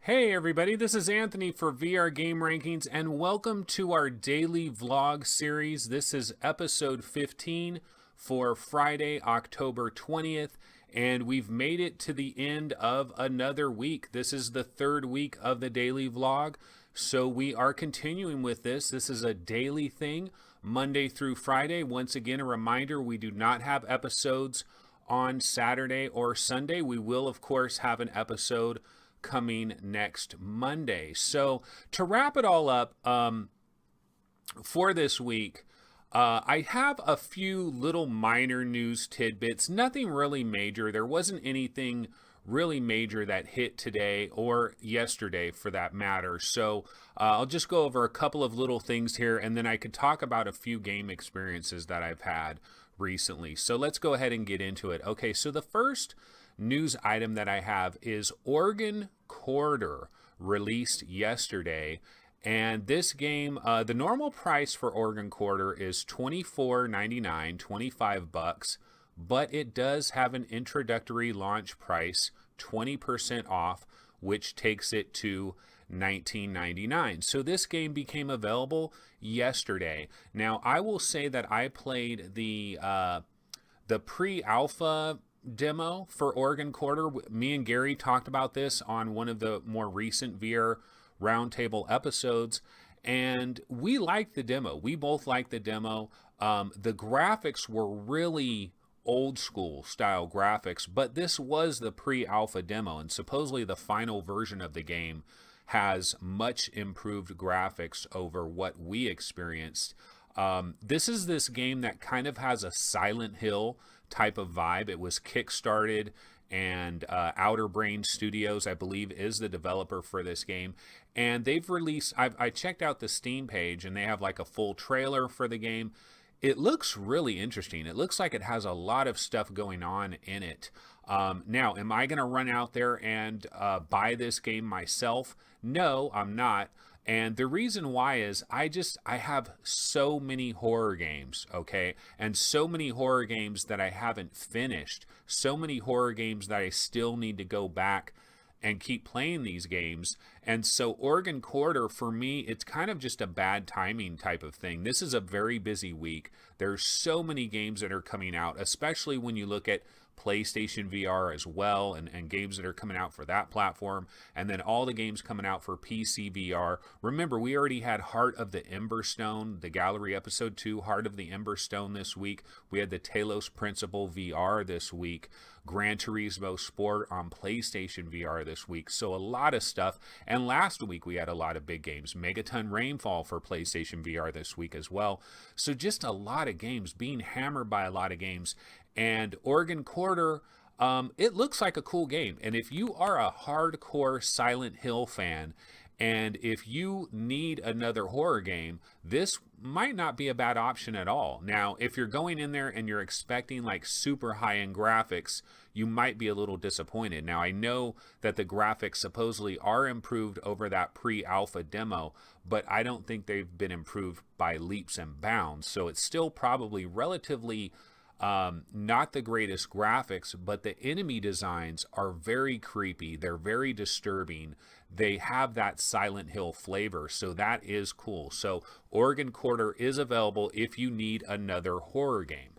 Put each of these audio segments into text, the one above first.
Hey everybody, this is Anthony for VR Game Rankings, and welcome to our daily vlog series. This is episode 15 for Friday, October 20th, and we've made it to the end of another week. This is the third week of the daily vlog, so we are continuing with this. This is a daily thing, Monday through Friday. Once again, a reminder, we do not have episodes on Saturday or Sunday. We will, of course, have an episode coming next Monday. So to wrap it all up for this week, I have a few little minor news tidbits, nothing really major. There wasn't anything really major that hit today or yesterday for that matter. So I'll just go over a couple of little things here, and then I could talk about a few game experiences that I've had recently. So let's go ahead and get into it. Okay, so the first news item that I have is Organ Quarter released yesterday, and this game, the normal price for Organ Quarter is $24.99, $25, but it does have an introductory launch price, 20% off, which takes it to $19.99. So this game became available yesterday. Now I will say that I played the pre-alpha demo for Organ Quarter. Me and Gary talked about this on one of the more recent VR Roundtable episodes, and we liked the demo. We both liked the demo. The graphics were really old school style graphics, but this was the pre-alpha demo, and supposedly the final version of the game has much improved graphics over what we experienced. This is this game that kind of has a Silent Hill type of vibe. It was kickstarted, and Outer Brain Studios, I believe, is the developer for this game. And they've released, I checked out the Steam page, and they have like a full trailer for the game. It looks really interesting. It looks like it has a lot of stuff going on in it. Now, am I going to run out there and buy this game myself? No, I'm not. And the reason why is I have so many horror games, okay? And so many horror games that I haven't finished. So many horror games that I still need to go back and keep playing these games. And so Organ Quarter, for me, it's kind of just a bad timing type of thing. This is a very busy week. There's so many games that are coming out, especially when you look at PlayStation VR as well, and games that are coming out for that platform, and then all the games coming out for PC VR. Remember, we already had Heart of the Emberstone, the Gallery Episode 2, Heart of the Emberstone this week. We had the Talos Principle VR this week, Gran Turismo Sport on PlayStation VR this week. So a lot of stuff. And last week we had a lot of big games. Megaton Rainfall for PlayStation VR this week as well. So just a lot of games, being hammered by a lot of games. And Organ Quarter, it looks like a cool game. And if you are a hardcore Silent Hill fan, and if you need another horror game, this might not be a bad option at all. Now, if you're going in there and you're expecting like super high-end graphics, you might be a little disappointed. Now, I know that the graphics supposedly are improved over that pre-alpha demo, but I don't think they've been improved by leaps and bounds. So it's still probably relatively not the greatest graphics, but the enemy designs are very creepy. They're very disturbing. They have that Silent Hill flavor, so that is cool. So Organ Quarter is available if you need another horror game.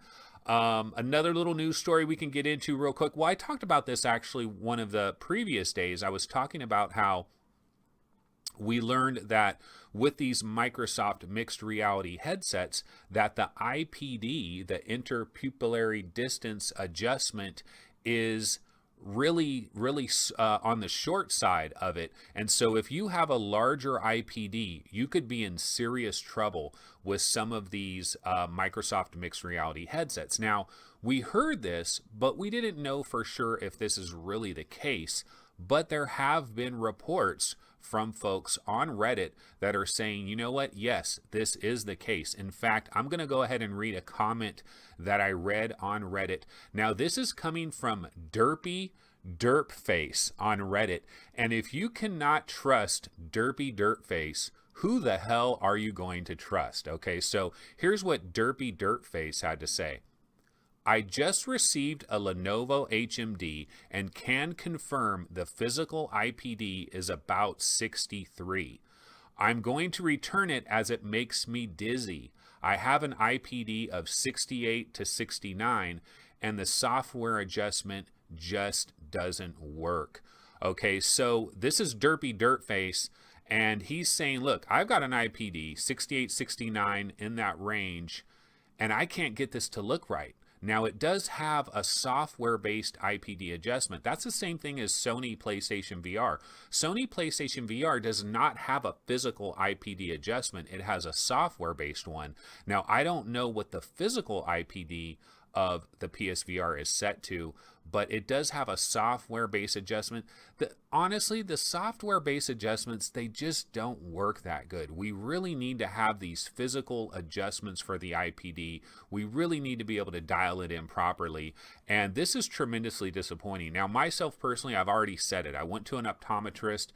Another little news story we can get into real quick. Well, I talked about this actually one of the previous days. I was talking about how we learned that with these Microsoft mixed reality headsets, that the IPD, the interpupillary distance adjustment, is really on the short side of it. And so if you have a larger IPD, you could be in serious trouble with some of these Microsoft mixed reality headsets. Now, we heard this, but we didn't know for sure if this is really the case. But there have been reports from folks on Reddit that are saying, you know what, yes, this is the case. In fact, I'm going to go ahead and read a comment that I read on Reddit. Now, this is coming from Derpy Derpface on Reddit. And if you cannot trust Derpy Derpface, who the hell are you going to trust? Okay, so here's what Derpy Derpface had to say. I just received a Lenovo HMD and can confirm the physical IPD is about 63. I'm going to return it as it makes me dizzy. I have an IPD of 68 to 69 and the software adjustment just doesn't work. Okay, so this is Derpy Dirtface, and he's saying, look, I've got an IPD 68, 69 in that range, and I can't get this to look right. Now, it does have a software-based IPD adjustment. That's the same thing as Sony PlayStation VR. Sony PlayStation VR does not have a physical IPD adjustment. It has a software-based one. Now, I don't know what the physical IPD of the PSVR is set to, but it does have a software-based adjustment. Honestly, the software-based adjustments, they just don't work that good. We really need to have these physical adjustments for the IPD. We really need to be able to dial it in properly, and this is tremendously disappointing. Now, myself personally, I've already said it. I went to an optometrist.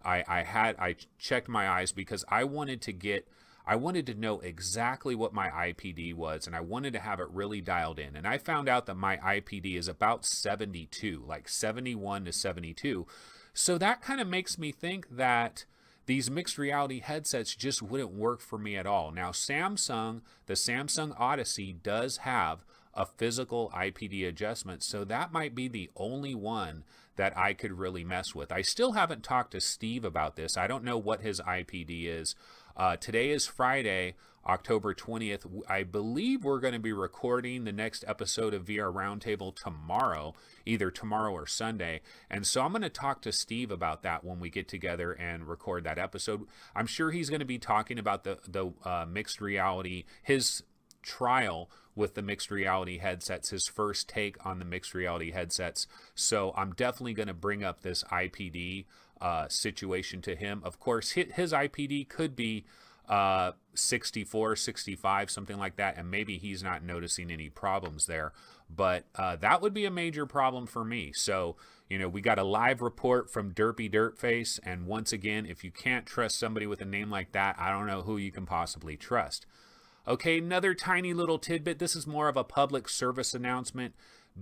I checked my eyes because I wanted to know exactly what my IPD was, and I wanted to have it really dialed in. And I found out that my IPD is about 72, like 71 to 72. So that kind of makes me think that these mixed reality headsets just wouldn't work for me at all. Now, the Samsung Odyssey does have a physical IPD adjustment, so that might be the only one that I could really mess with. I still haven't talked to Steve about this. I don't know what his IPD is. Today is Friday, October 20th. I believe we're going to be recording the next episode of VR Roundtable tomorrow, either tomorrow or Sunday. And so I'm going to talk to Steve about that when we get together and record that episode. I'm sure he's going to be talking about the mixed reality, his trial with the mixed reality headsets, his first take on the mixed reality headsets. So I'm definitely going to bring up this IPD situation to him. Of course, his IPD could be 64, 65, something like that, and maybe he's not noticing any problems there. But that would be a major problem for me. So, we got a live report from Derpy Dirtface, and once again, if you can't trust somebody with a name like that, I don't know who you can possibly trust. Okay, another tiny little tidbit. This is more of a public service announcement.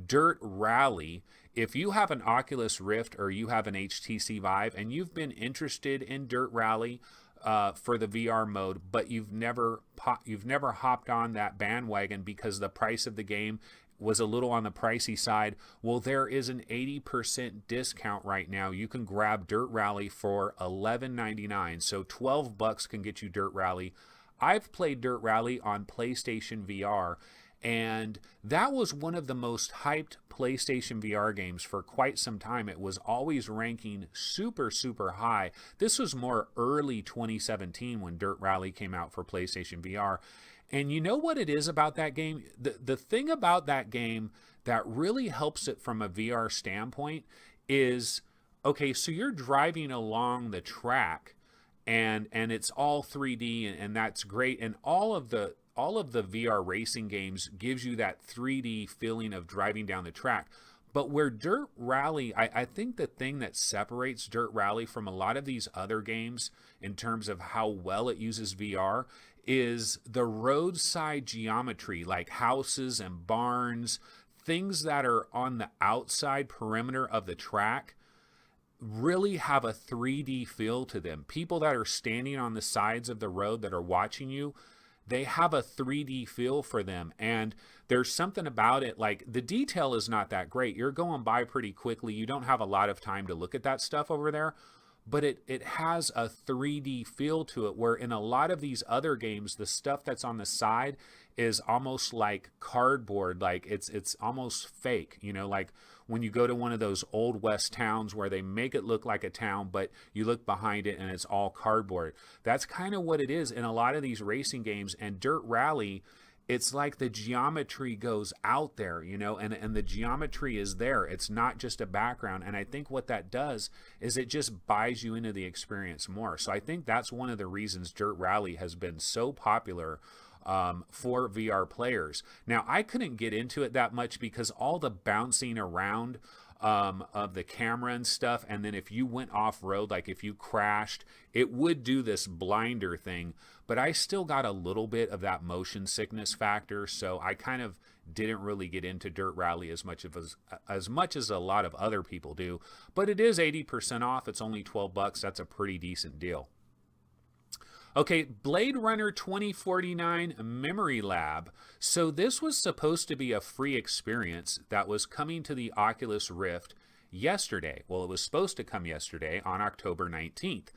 Dirt Rally. If you have an Oculus Rift or you have an HTC Vive and you've been interested in Dirt Rally for the VR mode, but you've never hopped on that bandwagon because the price of the game was a little on the pricey side, well, there is an 80% discount right now. You can grab Dirt Rally for $11.99, so $12 can get you Dirt Rally. I've played Dirt Rally on PlayStation VR, and that was one of the most hyped PlayStation VR games for quite some time. It was always ranking super, super high. This was more early 2017 when Dirt Rally came out for PlayStation VR. And you know what it is about that game? The thing about that game that really helps it from a VR standpoint is, okay, so you're driving along the track, and it's all 3D, and that's great. And all of the VR racing games gives you that 3D feeling of driving down the track. But where Dirt Rally, I think the thing that separates Dirt Rally from a lot of these other games in terms of how well it uses VR is the roadside geometry, like houses and barns, things that are on the outside perimeter of the track really have a 3D feel to them. People that are standing on the sides of the road that are watching you, they have a 3D feel for them. And there's something about it, like the detail is not that great. You're going by pretty quickly. You don't have a lot of time to look at that stuff over there. But it has a 3D feel to it, where in a lot of these other games, the stuff that's on the side is almost like cardboard, like it's almost fake, like when you go to one of those old West towns where they make it look like a town, but you look behind it and it's all cardboard. That's kind of what it is in a lot of these racing games. And Dirt Rally, it's like the geometry goes out there, and the geometry is there. It's not just a background. And I think what that does is it just buys you into the experience more. So I think that's one of the reasons Dirt Rally has been so popular for VR players. Now, I couldn't get into it that much because all the bouncing around of the camera and stuff, and then if you went off-road, like if you crashed, it would do this blinder thing, but I still got a little bit of that motion sickness factor, so I kind of didn't really get into Dirt Rally as much as a lot of other people do, but it is 80% off. It's only $12. That's a pretty decent deal. Okay, Blade Runner 2049 Memory Lab. So this was supposed to be a free experience that was coming to the Oculus Rift yesterday. Well, it was supposed to come yesterday on October 19th.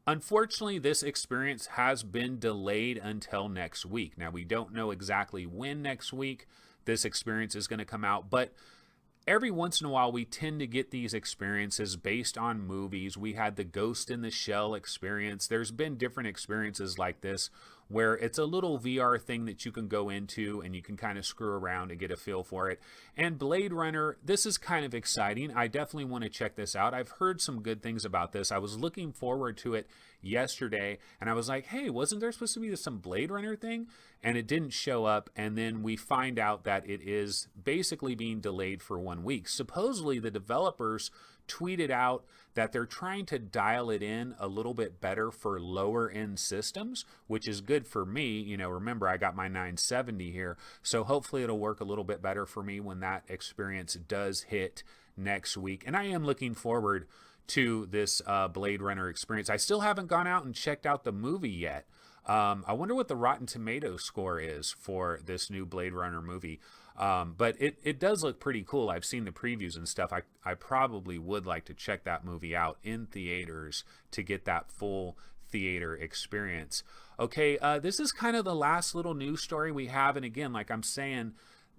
Unfortunately, this experience has been delayed until next week. Now, we don't know exactly when next week this experience is going to come out, but every once in a while, we tend to get these experiences based on movies. We had the Ghost in the Shell experience. There's been different experiences like this where it's a little VR thing that you can go into and you can kind of screw around and get a feel for it. And Blade Runner, this is kind of exciting. I definitely want to check this out. I've heard some good things about this. I was looking forward to it yesterday and I was like, hey, wasn't there supposed to be some Blade Runner thing? And it didn't show up. And then we find out that it is basically being delayed for 1 week. Supposedly the developers tweeted out that they're trying to dial it in a little bit better for lower end systems, which is good for me. You know, remember I got my 970 here, so hopefully it'll work a little bit better for me when that experience does hit next week. And I am looking forward to this Blade Runner experience. I still haven't gone out and checked out the movie yet. I wonder what the Rotten Tomatoes score is for this new Blade Runner movie. But it does look pretty cool. I've seen the previews and stuff. I probably would like to check that movie out in theaters to get that full theater experience. Okay, this is kind of the last little news story we have. And again, like I'm saying,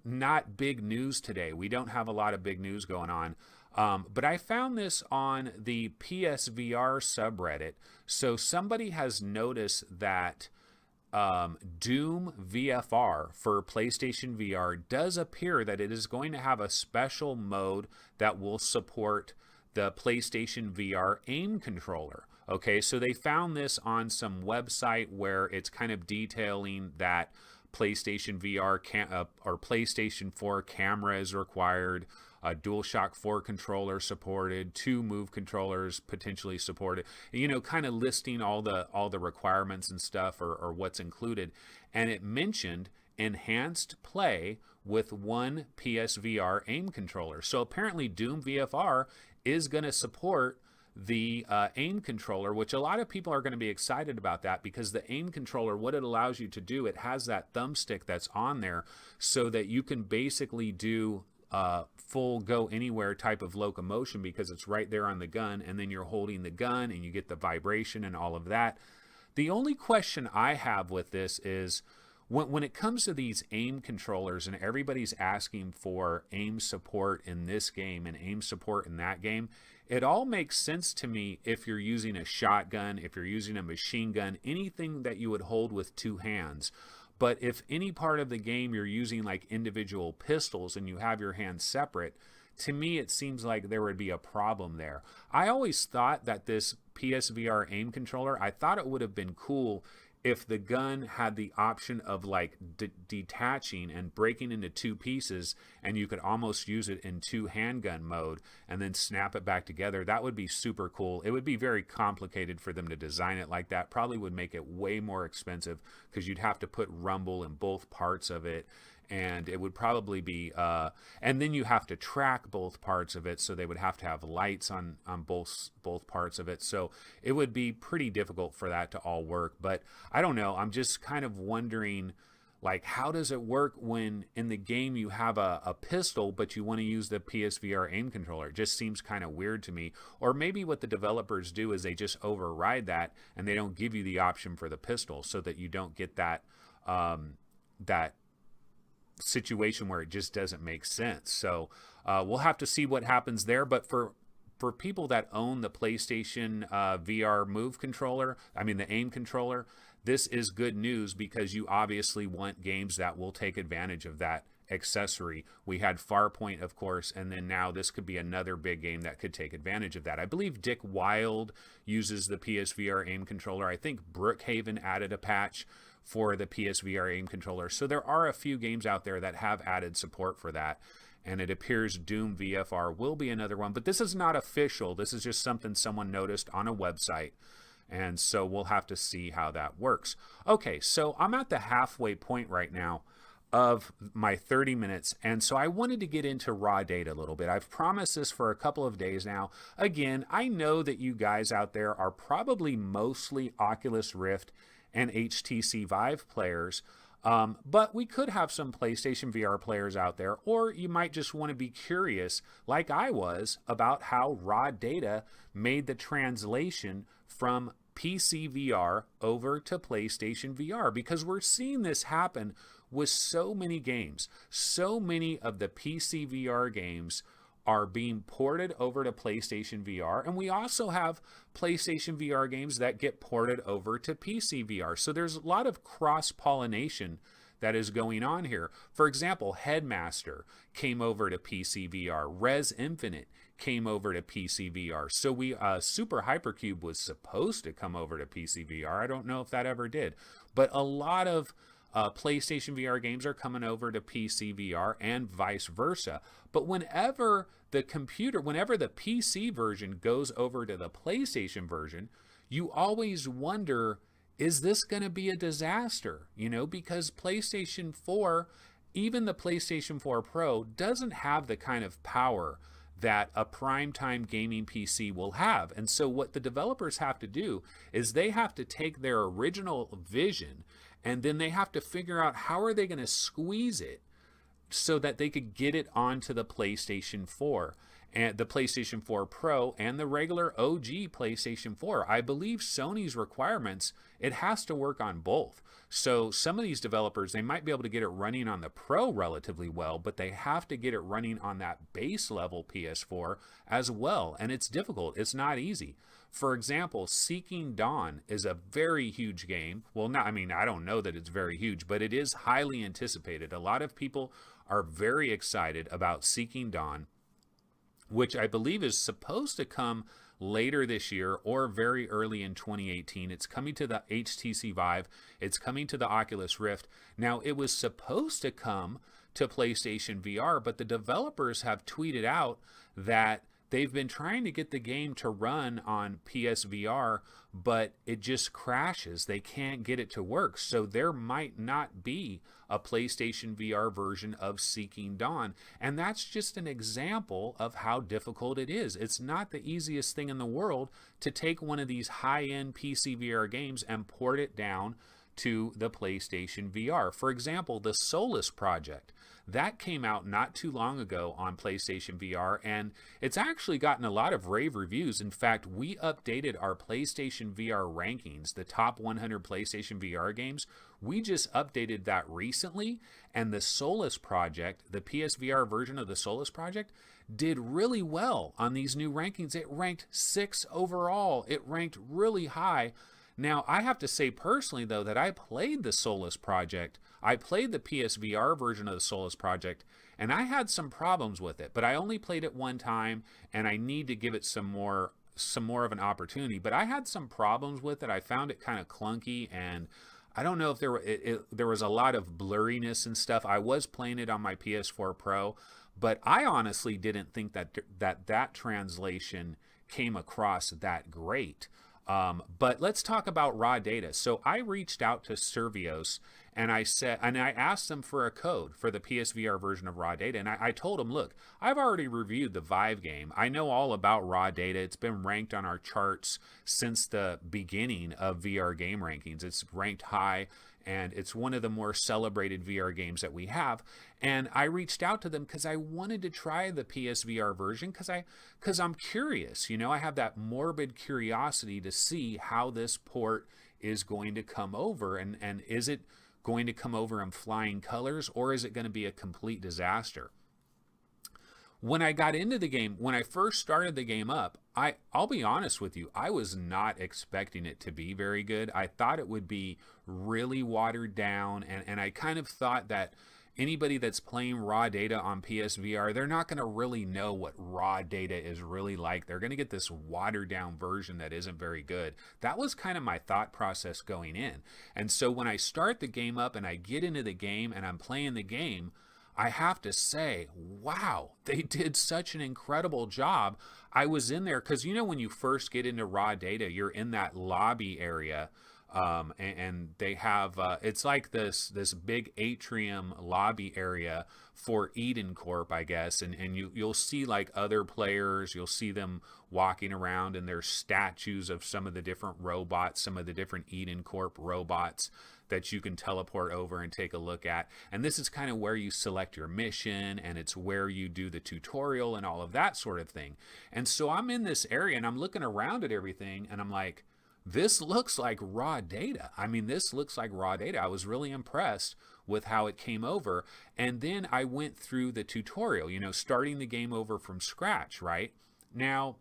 not big news today. We don't have a lot of big news going on. But I found this on the PSVR subreddit. So somebody has noticed that Doom VFR for PlayStation VR does appear that it is going to have a special mode that will support the PlayStation VR aim controller. Okay, so they found this on some website where it's kind of detailing that PlayStation VR or PlayStation 4 camera is required, a DualShock 4 controller supported, 2 Move controllers potentially supported, you know, kind of listing all the requirements and stuff or what's included. And it mentioned enhanced play with 1 PSVR aim controller. So apparently Doom VFR is going to support the aim controller, which a lot of people are going to be excited about that, because the aim controller, what it allows you to do, it has that thumbstick that's on there so that you can basically do full go anywhere type of locomotion, because it's right there on the gun, and then you're holding the gun and you get the vibration and all of that. The only question I have with this is when it comes to these aim controllers and everybody's asking for aim support in this game and aim support in that game, it all makes sense to me if you're using a shotgun, if you're using a machine gun, anything that you would hold with 2 hands. But if any part of the game you're using like individual pistols and you have your hands separate, to me it seems like there would be a problem there. I always thought that this PSVR aim controller, I thought it would have been cool if the gun had the option of like detaching and breaking into 2 pieces, and you could almost use it in 2 handgun mode and then snap it back together. That would be super cool. It would be very complicated for them to design it like that. Probably would make it way more expensive because you'd have to put rumble in both parts of it, and it would probably be and then you have to track both parts of it, so they would have to have lights on both parts of it. So it would be pretty difficult for that to all work. But I don't know, I'm just kind of wondering, like, how does it work when in the game you have a pistol but you want to use the PSVR aim controller? It just seems kind of weird to me. Or maybe what the developers do is they just override that and they don't give you the option for the pistol, so that you don't get that that situation where it just doesn't make sense. So we'll have to see what happens there. But for people that own the PlayStation VR Move controller, I mean the aim controller, this is good news, because you obviously want games that will take advantage of that accessory. We had Farpoint, of course, and then now this could be another big game that could take advantage of that. I believe Dick Wilde uses the PSVR aim controller. I think Brookhaven added a patch for the PSVR aim controller. So there are a few games out there that have added support for that. And it appears Doom VFR will be another one. But this is not official. This is just something someone noticed on a website. And so we'll have to see how that works. Okay, so I'm at the halfway point right now. of my 30 minutes. And so I wanted to get into raw data a little bit. I've promised this for a couple of days now. Again, I know that you guys out there are probably mostly Oculus Rift and HTC Vive players. But we could have some PlayStation VR players out there, or you might just want to be curious, like I was, about how raw data made the translation from PC VR over to PlayStation VR, because we're seeing this happen with so many games. So many of the PC VR games are being ported over to PlayStation VR, and we also have PlayStation VR games that get ported over to PC VR. So there's a lot of cross-pollination that is going on here. For example, Headmaster came over to PC VR. Res Infinite came over to PC VR. So Super Hypercube was supposed to come over to PC VR. I don't know if that ever did, but a lot of PlayStation VR games are coming over to PC VR and vice versa. But whenever the PC version goes over to the PlayStation version, you always wonder, is this going to be a disaster? Because PlayStation 4, even the PlayStation 4 Pro, doesn't have the kind of power that a primetime gaming PC will have. And so what the developers have to do is they have to take their original vision, and then they have to figure out how are they going to squeeze it so that they could get it onto the PlayStation 4 and the PlayStation 4 Pro and the regular OG PlayStation 4. I believe Sony's requirements, it has to work on both. So some of these developers, they might be able to get it running on the Pro relatively well, but they have to get it running on that base level PS4 as well. And it's difficult. It's not easy. For example, Seeking Dawn is a very huge game. Well, I don't know that it's very huge, but it is highly anticipated. A lot of people are very excited about Seeking Dawn, which I believe is supposed to come later this year or very early in 2018. It's coming to the HTC Vive. It's coming to the Oculus Rift. Now, it was supposed to come to PlayStation VR, but the developers have tweeted out that they've been trying to get the game to run on PSVR, but it just crashes. They can't get it to work. So there might not be a PlayStation VR version of Seeking Dawn. And that's just an example of how difficult it is. It's not the easiest thing in the world to take one of these high-end PC VR games and port it down to the PlayStation VR. For example, the Solus project. That came out not too long ago on PlayStation VR, and it's actually gotten a lot of rave reviews. In fact, we updated our PlayStation VR rankings, the top 100 PlayStation VR games. We just updated that recently, and the Solus project, the PSVR version of the Solus project, did really well on these new rankings. It ranked 6 overall. It ranked really high. Now, I have to say personally, though, that I played the Solus project. I played the PSVR version of the Solus project, and I had some problems with it, but I only played it one time, and I need to give it some more of an opportunity. But I had some problems with it. I found it kind of clunky, and I don't know if there was a lot of blurriness and stuff. I was playing it on my PS4 Pro, but I honestly didn't think that translation came across that great. But let's talk about raw data. So I reached out to Survios and I asked them for a code for the PSVR version of raw data. And I told them, look, I've already reviewed the Vive game. I know all about raw data. It's been ranked on our charts since the beginning of VR game rankings. It's ranked high, and it's one of the more celebrated VR games that we have. And I reached out to them because I wanted to try the PSVR version because I'm curious. I have that morbid curiosity to see how this port is going to come over, and is it going to come over in flying colors, or is it going to be a complete disaster? When I got into the game, when I first started the game up, I'll be honest with you, I was not expecting it to be very good. I thought it would be really watered down, and I kind of thought that anybody that's playing raw data on PSVR, they're not going to really know what raw data is really like. They're going to get this watered down version that isn't very good. That was kind of my thought process going in. And so when I start the game up and I get into the game and I'm playing the game, I have to say, wow, they did such an incredible job. I was in there because, when you first get into raw data, you're in that lobby area And they have it's like this big atrium lobby area for Eden Corp, I guess, and you'll see like other players, you'll see them walking around, and there's statues of some of the different robots, some of the different Eden Corp robots that you can teleport over and take a look at. And this is kind of where you select your mission, and it's where you do the tutorial and all of that sort of thing. And so I'm in this area and I'm looking around at everything, and I'm like, this looks like raw data. I mean, this looks like raw data. I was really impressed with how it came over. And then I went through the tutorial, starting the game over from scratch, right? Now,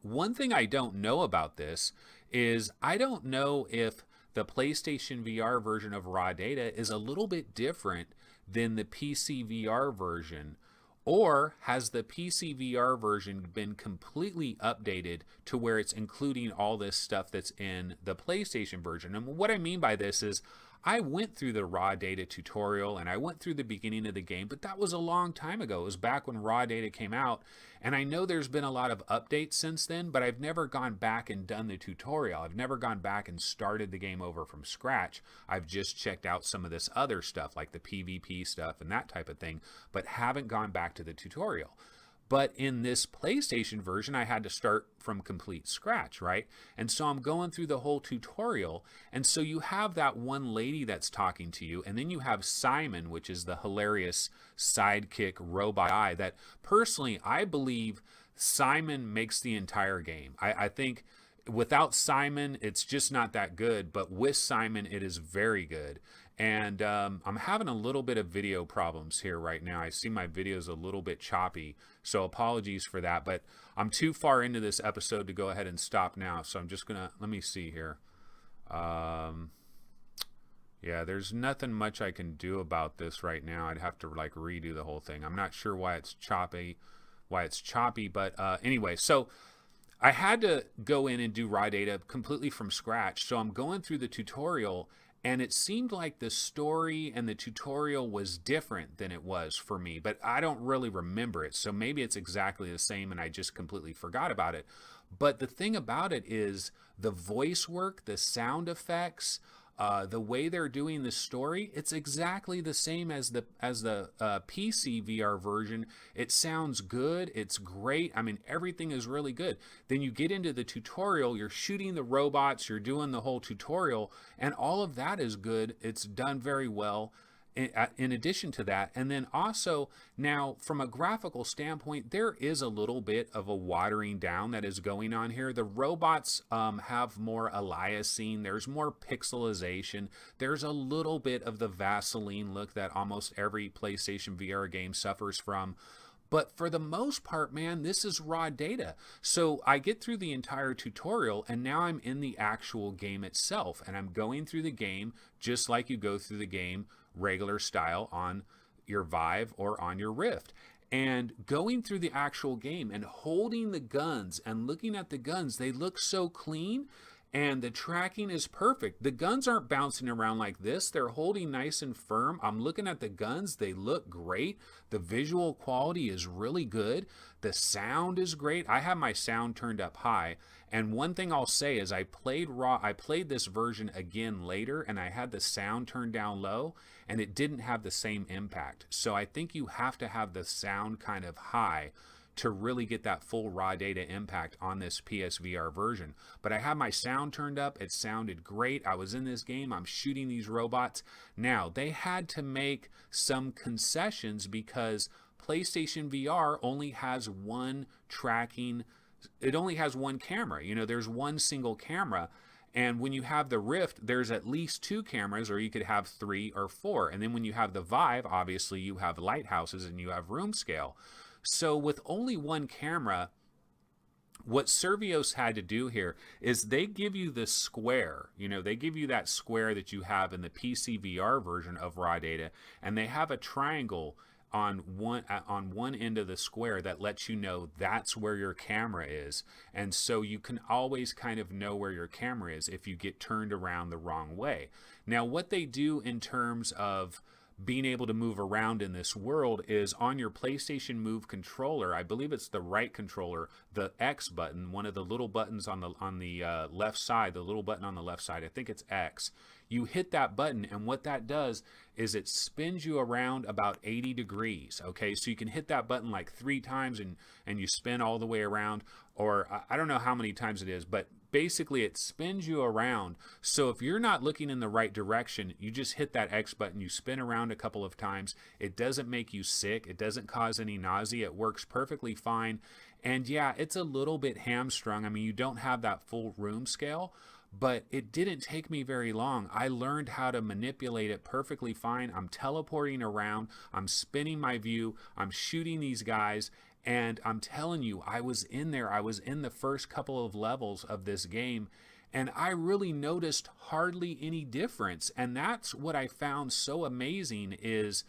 one thing I don't know about this is I don't know if the PlayStation VR version of raw data is a little bit different than the PC VR version. Or has the PC VR version been completely updated to where it's including all this stuff that's in the PlayStation version? And what I mean by this is I went through the raw data tutorial and I went through the beginning of the game, but that was a long time ago. It was back when raw data came out. And I know there's been a lot of updates since then, but I've never gone back and done the tutorial. I've never gone back and started the game over from scratch. I've just checked out some of this other stuff like the PvP stuff and that type of thing, but haven't gone back to the tutorial. But in this PlayStation version, I had to start from complete scratch, right? And so I'm going through the whole tutorial. And so you have that one lady that's talking to you. And then you have Simon, which is the hilarious sidekick robot guy that personally, I believe Simon makes the entire game. I think without Simon, it's just not that good. But with Simon, it is very good. And I'm having a little bit of video problems here right now. I see my video's a little bit choppy, so apologies for that. But I'm too far into this episode to go ahead and stop now. So I'm just going to, let me see here. Yeah, there's nothing much I can do about this right now. I'd have to like redo the whole thing. I'm not sure why it's choppy, but anyway, so I had to go in and do raw data completely from scratch. So I'm going through the tutorial, and it seemed like the story and the tutorial was different than it was for me, but I don't really remember it. So maybe it's exactly the same and I just completely forgot about it. But the thing about it is the voice work, the sound effects, the way they're doing the story, it's exactly the same as the PC VR version. It sounds good. It's great. I mean, everything is really good. Then you get into the tutorial, you're shooting the robots, you're doing the whole tutorial, and all of that is good. It's done very well. In addition to that, and then also now from a graphical standpoint, there is a little bit of a watering down that is going on here. The robots have more aliasing, there's more pixelization, there's a little bit of the Vaseline look that almost every PlayStation VR game suffers from. But for the most part, man, this is raw data. So I get through the entire tutorial, and now I'm in the actual game itself, and I'm going through the game just like you go through the game regular style on your Vive or on your Rift. And going through the actual game and holding the guns and looking at the guns, they look so clean. And the tracking is perfect. The guns aren't bouncing around like this. They're holding nice and firm. I'm looking at the guns. They look great. The visual quality is really good. The sound is great. I have my sound turned up high. And one thing I'll say is I played this version again later, and I had the sound turned down low, and it didn't have the same impact. So I think you have to have the sound kind of high to really get that full raw data impact on this PSVR version. But I had my sound turned up. It sounded great. I was in this game. I'm shooting these robots. Now, they had to make some concessions because PlayStation VR only has one tracking. It only has one camera. There's one single camera. And when you have the Rift, there's at least two cameras, or you could have 3 or 4. And then when you have the Vive, obviously you have lighthouses and you have room scale. So with only one camera, what Survios had to do here is they give you the square. They give you that square that you have in the PC VR version of raw data, and they have a triangle on one end of the square that lets you know that's where your camera is. And so you can always kind of know where your camera is if you get turned around the wrong way. Now, what they do in terms of being able to move around in this world is on your PlayStation Move controller. I believe it's the right controller, the X button, one of the little buttons on the left side, the little button on the left side. I think it's X. You hit that button, and what that does is it spins you around about 80 degrees. Okay, so you can hit that button like 3 times and you spin all the way around, or I don't know how many times it is, but basically it spins you around. So if you're not looking in the right direction, you just hit that X button, you spin around a couple of times. It doesn't make you sick, it doesn't cause any nausea, it works perfectly fine. And yeah, it's a little bit hamstrung. I mean, you don't have that full room scale, but it didn't take me very long. I learned how to manipulate it perfectly fine. I'm teleporting around, I'm spinning my view, I'm shooting these guys, and I'm telling you, I was in there. I was in the first couple of levels of this game, and I really noticed hardly any difference. And that's what I found so amazing is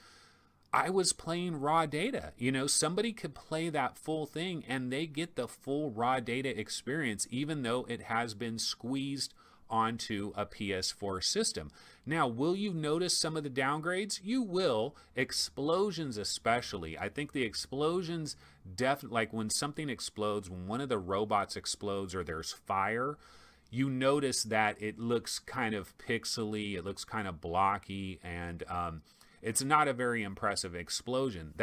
I was playing raw data. You know, somebody could play that full thing and they get the full raw data experience, even though it has been squeezed onto a PS4 system. Now, will you notice some of the downgrades? You will. Explosions especially. I think the explosions definitely, like when something explodes, when one of the robots explodes or there's fire, you notice that it looks kind of pixely, it looks kind of blocky, and it's not a very impressive explosion.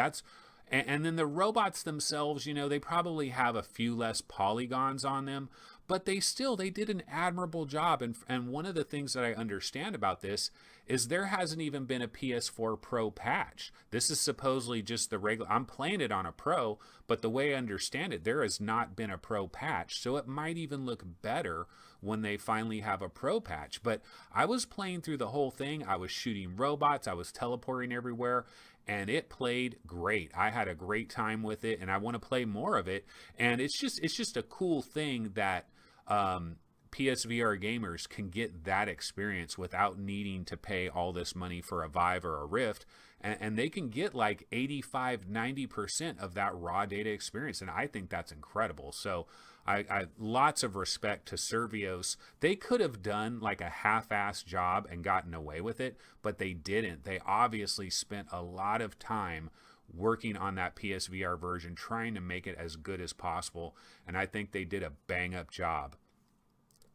And then the robots themselves, you know, they probably have a few less polygons on them, but they did an admirable job. And one of the things that I understand about this is there hasn't even been a PS4 Pro patch. This is supposedly just the regular, I'm playing it on a Pro, but the way I understand it, there has not been a Pro patch. So it might even look better when they finally have a Pro patch. But I was playing through the whole thing. I was shooting robots, I was teleporting everywhere, and it played great. I had a great time with it, and I want to play more of it. And it's just a cool thing that PSVR gamers can get that experience without needing to pay all this money for a Vive or a Rift, and they can get like 85-90% of that raw data experience, and I think that's incredible. So I lots of respect to Survios. They could have done like a half-assed job and gotten away with it, but they didn't. They obviously spent a lot of time working on that PSVR version, trying to make it as good as possible, and I think they did a bang-up job.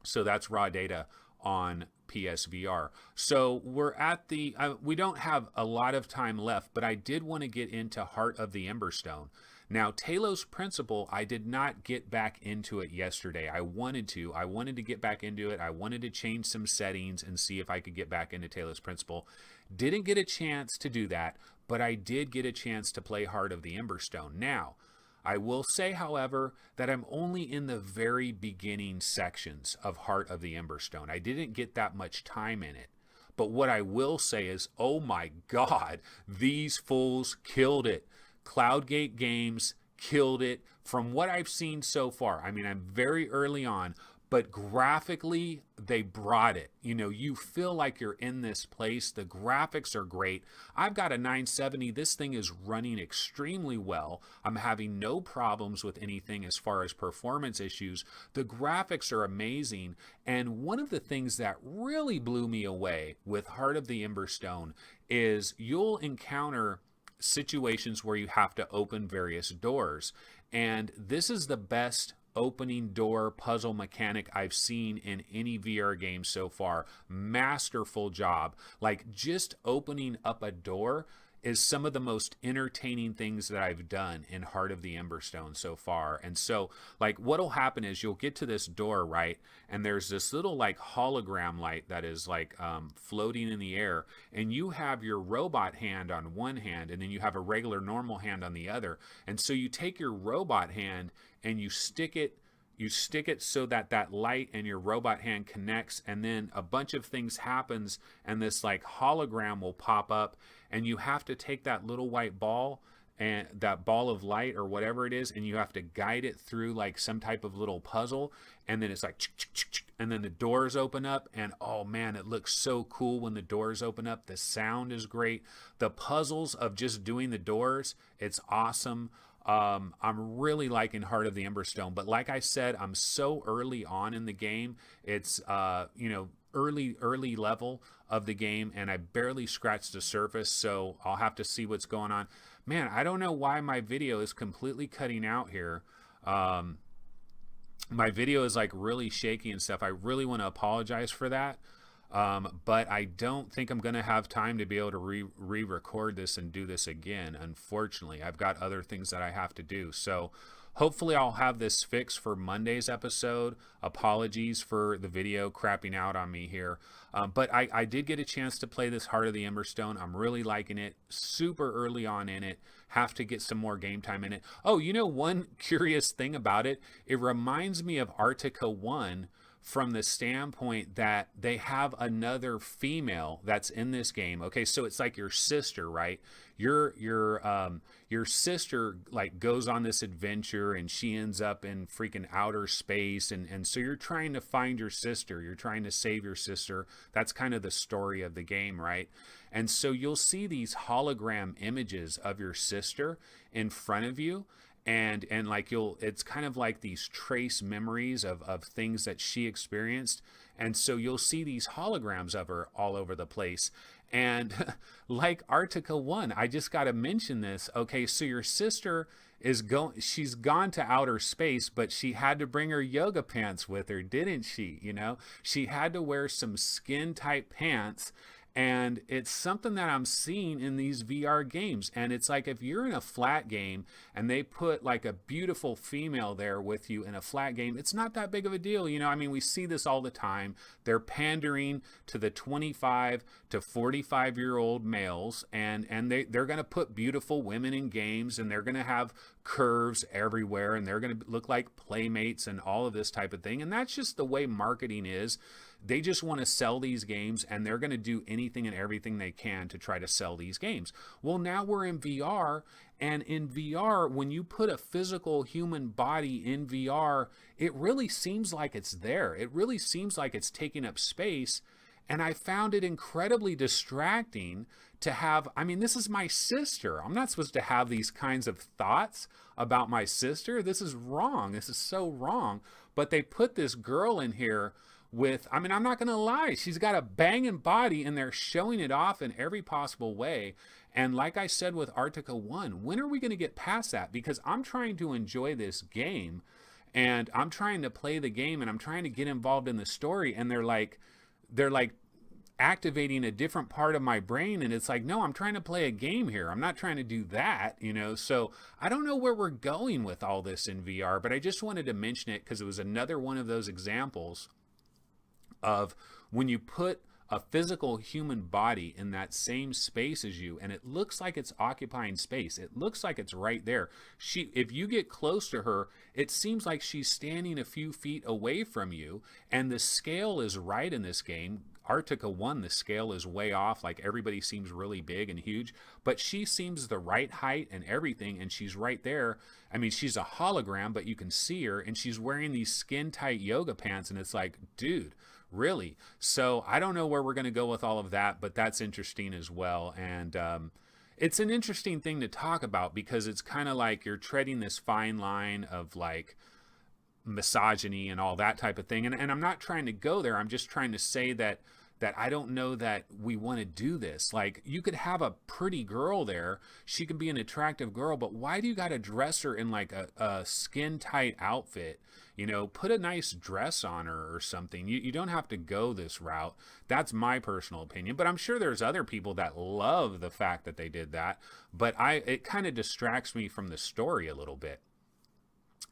So that's raw data on PSVR. So we're at the, we don't have a lot of time left, but I did want to get into Heart of the Emberstone. Now, Talos Principle, I did not get back into it yesterday. I wanted to get back into it. I wanted to change some settings and see if I could get back into Talos Principle. Didn't get a chance to do that, but I did get a chance to play Heart of the Emberstone. Now, I will say, however, that I'm only in the very beginning sections of Heart of the Emberstone. I didn't get that much time in it. But what I will say is, oh my God, these fools killed it. Cloudgate Games killed it from what I've seen so far. I mean, I'm very early on, but graphically, they brought it. You know, you feel like you're in this place. The graphics are great. I've got a 970. This thing is running extremely well. I'm having no problems with anything as far as performance issues. The graphics are amazing. And one of the things that really blew me away with Heart of the Emberstone is you'll encounter situations where you have to open various doors. And this is the best opening door puzzle mechanic I've seen in any VR game so far. Masterful job. Like, just opening up a door is some of the most entertaining things that I've done in Heart of the Emberstone so far. And so, like, what'll happen is you'll get to this door, right? And there's this little, like, hologram light that is, like, floating in the air. And you have your robot hand on one hand, and then you have a regular normal hand on the other. And so you take your robot hand and you stick it so that that light and your robot hand connects, and then a bunch of things happens, and this like hologram will pop up, and you have to take that little white ball and that ball of light or whatever it is, and you have to guide it through like some type of little puzzle, and then it's like and then the doors open up, and oh man, it looks so cool when the doors open up. The sound is great. The puzzles of just doing the doors, it's awesome. I'm really liking Heart of the Emberstone, but like I said, I'm so early on in the game. It's, you know, early level of the game, and I barely scratched the surface, so I'll have to see what's going on. Man, I don't know why my video is completely cutting out here. My video is like really shaky and stuff. I really want to apologize for that. But I don't think I'm going to have time to be able to re-record this and do this again. Unfortunately, I've got other things that I have to do. So hopefully I'll have this fixed for Monday's episode. Apologies for the video crapping out on me here. But I did get a chance to play this Heart of the Emberstone. I'm really liking it. Super early on in it. Have to get some more game time in it. Oh, you know, one curious thing about it, it reminds me of Arctica 1 from the standpoint that they have another female that's in this game. Okay, so it's like your sister, right? Your sister like goes on this adventure and she ends up in freaking outer space, and so you're trying to find your sister, you're trying to save your sister. That's kind of the story of the game, right? And so you'll see these hologram images of your sister in front of you, and like it's kind of like these trace memories of things that she experienced, and so you'll see these holograms of her all over the place. And like Arctica 1, I just got to mention this. Okay, so your sister she's gone to outer space, but she had to bring her yoga pants with her, didn't she? You know, she had to wear some skin tight pants. And it's something that I'm seeing in these VR games. And it's like, if you're in a flat game and they put like a beautiful female there with you in a flat game, it's not that big of a deal. You know, I mean, we see this all the time. They're pandering to the 25 to 45-year-old males, and they're going to put beautiful women in games, and they're going to have curves everywhere, and they're going to look like playmates and all of this type of thing. And that's just the way marketing is. They just want to sell these games, and they're going to do anything and everything they can to try to sell these games. Well, now we're in VR, and in VR, when you put a physical human body in VR, it really seems like it's there. It really seems like it's taking up space, and I found it incredibly distracting to have, I mean, this is my sister. I'm not supposed to have these kinds of thoughts about my sister. This is wrong. This is so wrong. But they put this girl in here with, I mean, I'm not going to lie, she's got a banging body, and they're showing it off in every possible way. And like I said with Arctica 1, when are we going to get past that? Because I'm trying to enjoy this game, and I'm trying to play the game, and I'm trying to get involved in the story, and they're like activating a different part of my brain, and it's like, no, I'm trying to play a game here. I'm not trying to do that, you know? So I don't know where we're going with all this in VR, but I just wanted to mention it because it was another one of those examples of when you put a physical human body in that same space as you, and it looks like it's occupying space. It looks like it's right there. If you get close to her, it seems like she's standing a few feet away from you, and the scale is right in this game. Arctica 1, the scale is way off, like everybody seems really big and huge, but she seems the right height and everything, and she's right there. I mean, she's a hologram, but you can see her, and she's wearing these skin-tight yoga pants, and it's like, dude, really? So I don't know where we're going to go with all of that, but that's interesting as well. And it's an interesting thing to talk about because it's kind of like you're treading this fine line of like misogyny and all that type of thing. And I'm not trying to go there. I'm just trying to say that I don't know that we want to do this. Like, you could have a pretty girl there. She could be an attractive girl, but why do you got to dress her in like a skin tight outfit? You know, put a nice dress on her or something. You don't have to go this route. That's my personal opinion, but I'm sure there's other people that love the fact that they did that, but it kind of distracts me from the story a little bit.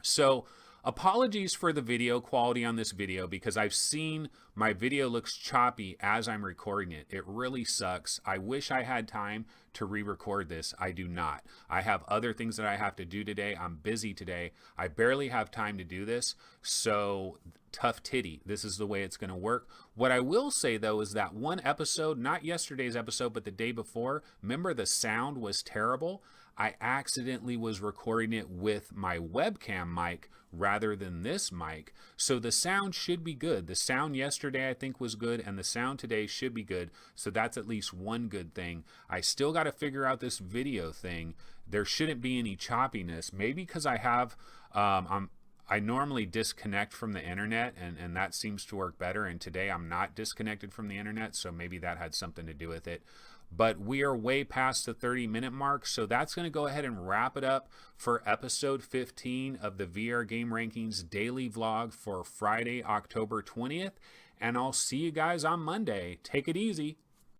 So apologies for the video quality on this video because I've seen my video looks choppy as I'm recording it. It really sucks. I wish I had time to re-record this. I do not. I have other things that I have to do today. I'm busy today. I barely have time to do this. So tough titty. This is the way it's going to work. What I will say though is that one episode, not yesterday's episode, but the day before, remember the sound was terrible. I accidentally was recording it with my webcam mic rather than this mic. So the sound should be good. The sound yesterday I think was good, and the sound today should be good. So that's at least one good thing. I still got to figure out this video thing. There shouldn't be any choppiness. Maybe because I have I normally disconnect from the internet, and that seems to work better. And today I'm not disconnected from the internet, so maybe that had something to do with it. But we are way past the 30-minute mark, so that's going to go ahead and wrap it up for episode 15 of the VR Game Rankings daily vlog for Friday, October 20th. And I'll see you guys on Monday. Take it easy.